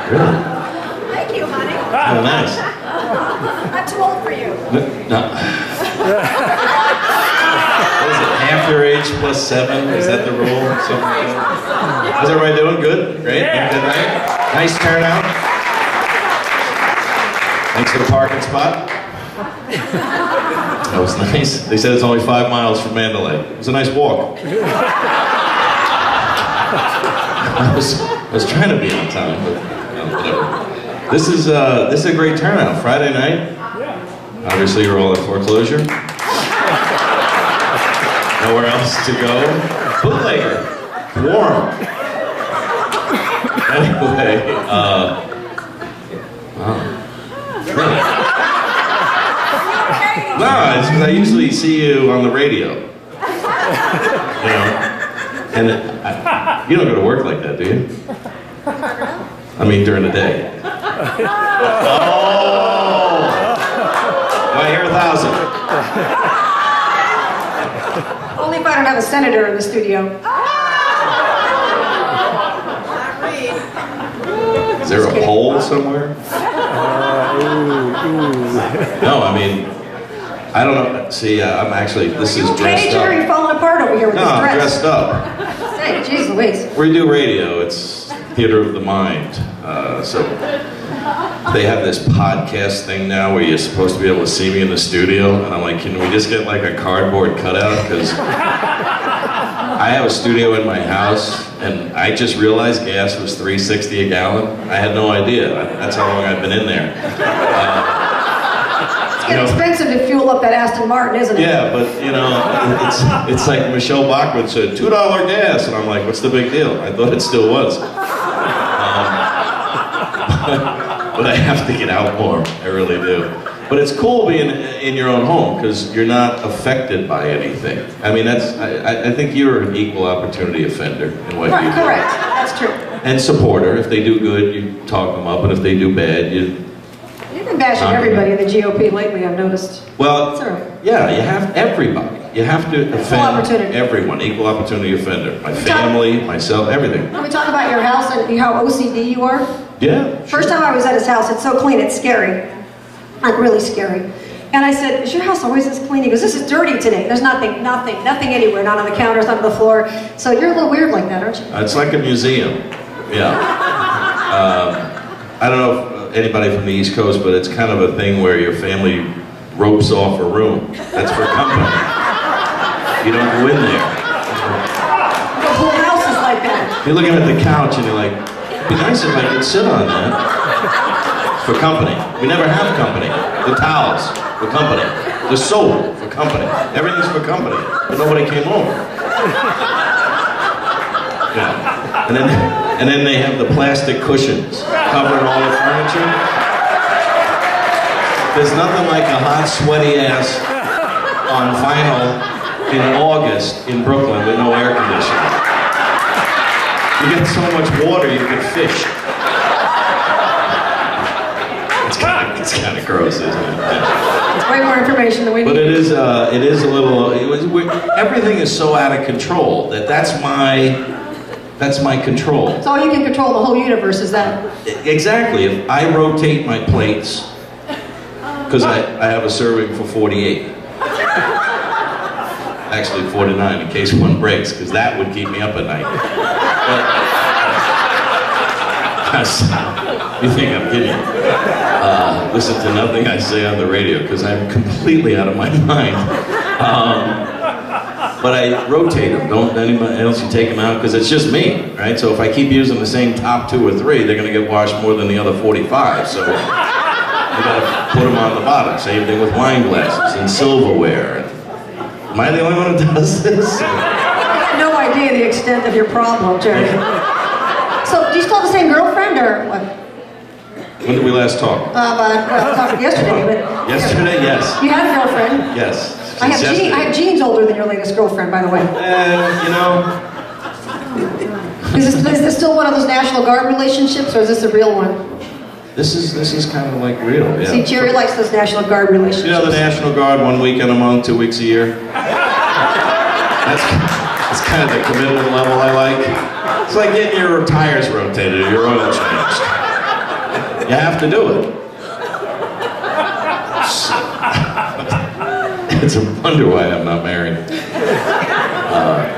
Really? Thank you, honey. Oh, nice. I'm too old for you. No. What is it, half your age plus 7? Is that the rule? Something like that? How's everybody doing? Good? Great? Yeah. Good night? Nice turnout? Thanks for the parking spot. That was nice. They said it's only 5 miles from Mandalay. It was a nice walk. I was trying to be on time, but whatever. This is a great turnout. Friday night. Obviously, you're all in foreclosure. Nowhere else to go. Bootlegger. Warm. Anyway, wow. Really? No, it's because I usually see you on the radio. You know? And you don't go to work like that, do you? I mean, during the day. Oh! I hear 1,000. Only if I don't have a senator in the studio. Is there a hole somewhere? No, I mean, I don't know. See, I'm actually, this is dressed Hey, Jerry, up. falling apart over here with No, this I'm dress. dressed up. Hey, jeez Louise. We do radio. It's theater of the mind. So they have this podcast thing now where you're supposed to be able to see me in the studio, and I'm like, can we just get like a cardboard cutout? Because I have a studio in my house, and I just realized gas was $3.60 a gallon. I had no idea. That's how long I've been in there. It's expensive to fuel up that Aston Martin, isn't it? Yeah, but you know, it's like Michelle Bachman said, $2 gas, and I'm like, what's the big deal? I thought it still was. But I have to get out more. I really do. But it's cool being in your own home because you're not affected by anything. I mean, I think you're an equal opportunity offender in what you do. Correct. That's true. And supporter. If they do good, you talk them up, and if they do bad, you. You've been bashing everybody in the GOP lately, I've noticed. Well, Sorry. yeah, you have everybody. You have to offend opportunity. everyone. Equal opportunity offender. My family, myself, everything. Can we talk about your house and how OCD you are? Yeah. First time I was at his house, it's so clean, it's scary. Like really scary. And I said, is your house always this clean? He goes, this is dirty today. There's nothing anywhere, not on the counters, not on the floor. So you're a little weird like that, aren't you? It's like a museum. Yeah. I don't know if anybody from the East Coast, but it's kind of a thing where your family ropes off a room. That's for company. You don't go in there. The whole house is like that. You're looking at the couch and you're like, it'd be nice if I could sit on that. For company. We never have company. The towels, for company. The soap, for company. Everything's for company. But nobody came over. Yeah. And then they have the plastic cushions covering all the furniture. There's nothing like a hot, sweaty ass on vinyl in August in Brooklyn with no air conditioning. You get so much water you can fish. It's kind of gross, isn't it? It's way more information than we need. But it is a little. Everything is so out of control that's my control. It's all you can control the whole universe, is that? Exactly. If I rotate my plates, because I have a serving for 48. Actually 49 in case one breaks, because that would keep me up at night. But, you think I'm kidding? Listen to nothing I say on the radio because I'm completely out of my mind. But I rotate them. Don't anybody else you take them out because it's just me, right? So if I keep using the same top 2 or 3, they're going to get washed more than the other 45. So you got to put them on the bottom. Same thing with wine glasses and silverware. Am I the only one who does this? I have no idea the extent of your problem, Jerry. So, do you still have the same girlfriend, or what? When did we last talk? Well, I talked yesterday, but... Yesterday, yes. You had a girlfriend. Yes. I have genes older than your latest girlfriend, by the way. You know... Is this still one of those National Guard relationships, or is this a real one? This is kind of like real, yeah. See, Jerry likes those National Guard relationships. You know the National Guard, 1 weekend a month, 2 weeks a year? That's kind of the commitment level I like. It's like getting your tires rotated or your oil changed. You have to do it. It's a wonder why I'm not married.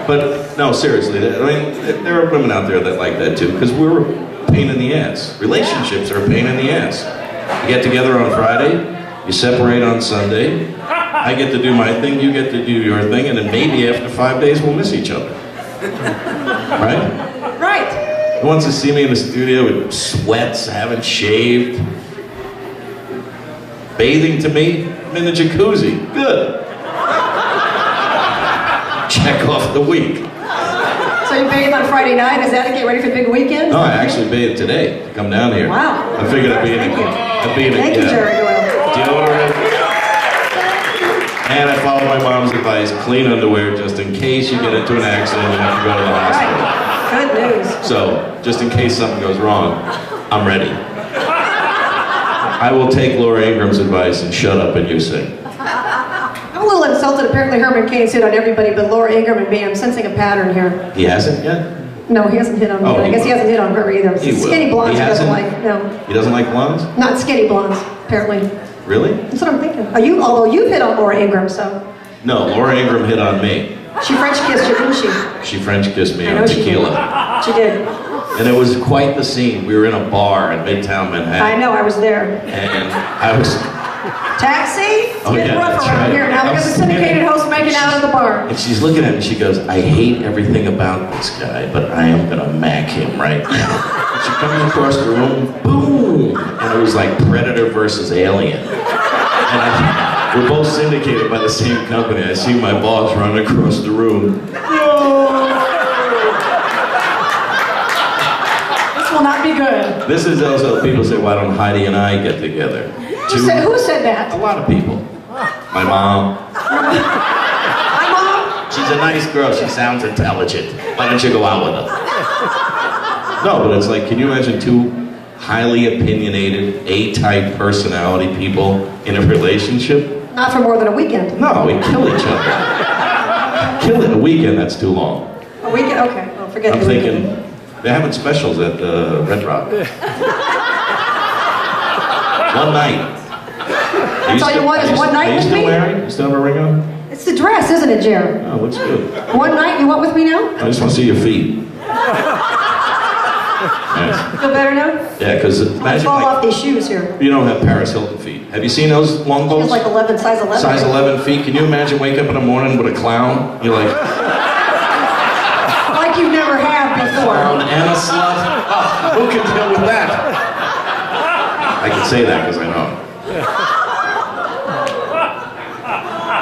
But no, seriously, I mean, there are women out there that like that too, because we're a pain in the ass. Relationships are a pain in the ass. You get together on Friday, you separate on Sunday, I get to do my thing, you get to do your thing, and then maybe after 5 days we'll miss each other. Right? Right. He wants to see me in the studio with sweats, haven't shaved. Bathing to me, I'm in the jacuzzi. Good. Check off the week. So you bathe on Friday night? Is that to get ready for the big weekend? No, I actually bathed today to come down here. Wow. I figured I'd be in Thank you. Thank you, Jerry Doyle. Deodorant. And I follow my mom's advice, clean underwear just in case you get into an accident and have to go to the hospital. Right. Good news. So, just in case something goes wrong, I'm ready. I will take Laura Ingram's advice and shut up and you sing. I'm a little insulted. Apparently Herman Cain's hit on everybody but Laura Ingram and me. I'm sensing a pattern here. He hasn't yet? No, he hasn't hit on me. Oh, I guess he hasn't hit on her either. He will. Skinny blondes He he doesn't hasn't? like. No. He doesn't like blondes? Not skinny blondes, apparently. Really? That's what I'm thinking. Although you've hit on Laura Ingram, so. No, Laura Ingram hit on me. She French kissed you, didn't she? She French kissed me I on know she did. tequila. She did. And it was quite the scene. We were in a bar in Midtown Manhattan. I know, I was there. And I was... Taxi? It's Oh, getting yeah, rough that's around right. here now because the syndicated host making out at the bar. And she's looking at me, she goes, I hate everything about this guy, but I am gonna mac him right now. And she comes across the room, boom! And it was like Predator versus Alien. And we're both syndicated by the same company. I see my boss run across the room. This will not be good. This is also, people say, why don't Heidi and I get together? Who said that? A lot of people. My mom. My mom? She's a nice girl, she sounds intelligent. Why don't you go out with her? No, but it's like, can you imagine two highly opinionated, A-type personality people in a relationship? Not for more than a weekend. No, we kill each other. Kill it a weekend, that's too long. A weekend? Okay, well, forget I'm the thinking, weekend. they're having specials at Red Rock. One night. That's all you want is one night with me? Are you still married? You still have a ring on? It's the dress, isn't it, Jared? Oh, looks good. One night you want with me now? I just want to see your feet. Yes. Feel better now? Yeah, because I imagine fall off like, these shoes here. you don't have Paris Hilton feet. Have you seen those long It's boats? like 11, size 11. Size 11 feet. Can you imagine wake up in the morning with a clown? You're like, Like you never have before. clown and a slut? Oh, who can deal with that? I can say that because I know.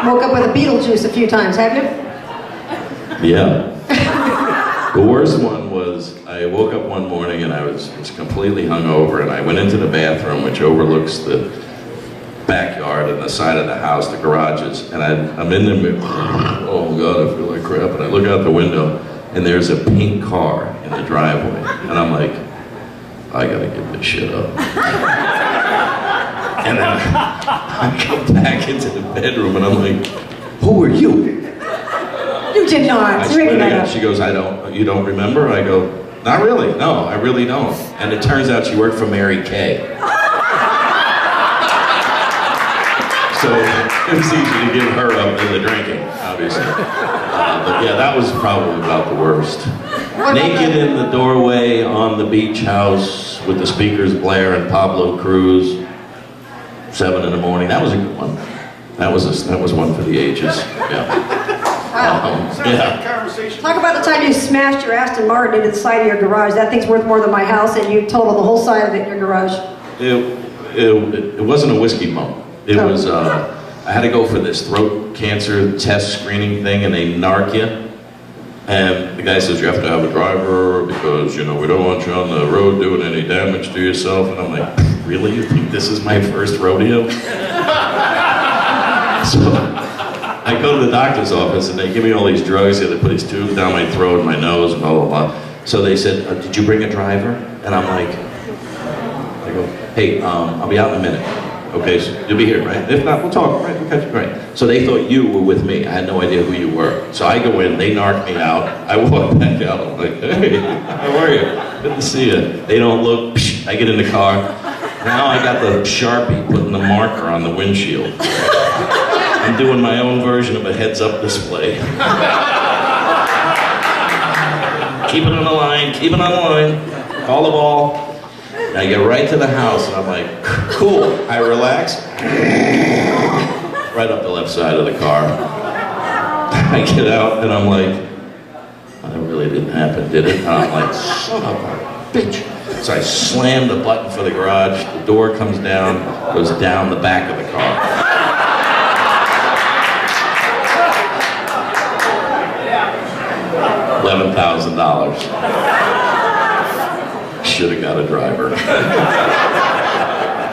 Woke up with a Beetlejuice a few times, have you? Yeah. The worst one was I woke up one morning and I was completely hungover and I went into the bathroom which overlooks the backyard and the side of the house, the garages, and I'm in the middle. Oh God, I feel like crap. And I look out the window and there's a pink car in the driveway and I'm like, I gotta give this shit up. And then I go back into the bedroom and I'm like, who are you? You did not. I You're swear making to that God, up. she goes, you don't remember? I go, not really, no, I really don't. And it turns out she worked for Mary Kay. So it was easy to give her up in the drinking, obviously. But yeah, that was probably about the worst. Naked in the doorway on the beach house with the speakers blaring Pablo Cruz, 7 in the morning. That was a good one. That was one for the ages. Yeah. Yeah. Talk about the time you smashed your Aston Martin into the side of your garage. That thing's worth more than my house, and you totaled the whole side of it in your garage. It wasn't a whiskey bump. It was, I had to go for this throat cancer test screening thing, and they narc you. And the guy says, you have to have a driver because, you know, we don't want you on the road doing any damage to yourself. And I'm like, really? You think this is my first rodeo? So I go to the doctor's office and they give me all these drugs. They had to put these tubes down my throat and my nose and blah, blah, blah. So they said, did you bring a driver? And I'm like, I go, hey, I'll be out in a minute. Okay, so you'll be here, right? If not, we'll talk, right? We'll catch you, right? So they thought you were with me. I had no idea who you were. So I go in, they narc me out. I walk back out. I'm like, hey, how are you? Good to see you. They don't look. Psh, I get in the car. Now I got the Sharpie putting the marker on the windshield. I'm doing my own version of a heads-up display. Keep it on the line, keep it on the line. Call the ball. And I get right to the house and I'm like, cool. I relax. Right up the left side of the car. I get out and I'm like, well, that really didn't happen, did it? And I'm like, son of a bitch. So I slam the button for the garage, the door comes down, goes down the back of the car. $11,000. Should have got a driver.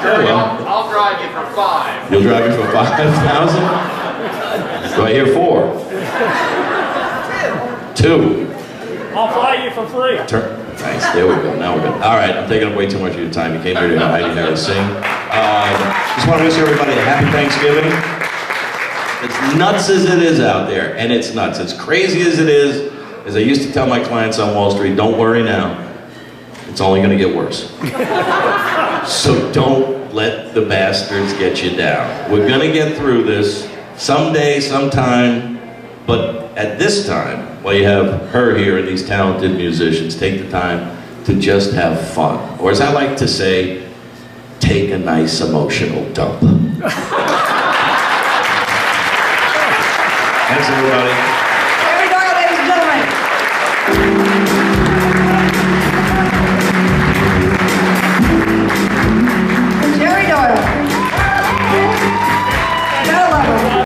Jerry, I'll drive you for $5,000. You'll drive me for $5,000? Do I hear 4? 2. I'll fly you for free. Nice, there we go, now we're good. All right, I'm taking up way too much of your time. You came here to Heidi to sing. Just want to wish everybody a happy Thanksgiving. It's nuts as it is out there, and it's nuts. As crazy as it is, as I used to tell my clients on Wall Street, don't worry now. It's only going to get worse. So don't let the bastards get you down. We're going to get through this someday, sometime, but at this time, while you have her here and these talented musicians, take the time to just have fun. Or as I like to say, take a nice emotional dump. Thanks, everybody. Here we go, ladies and gentlemen.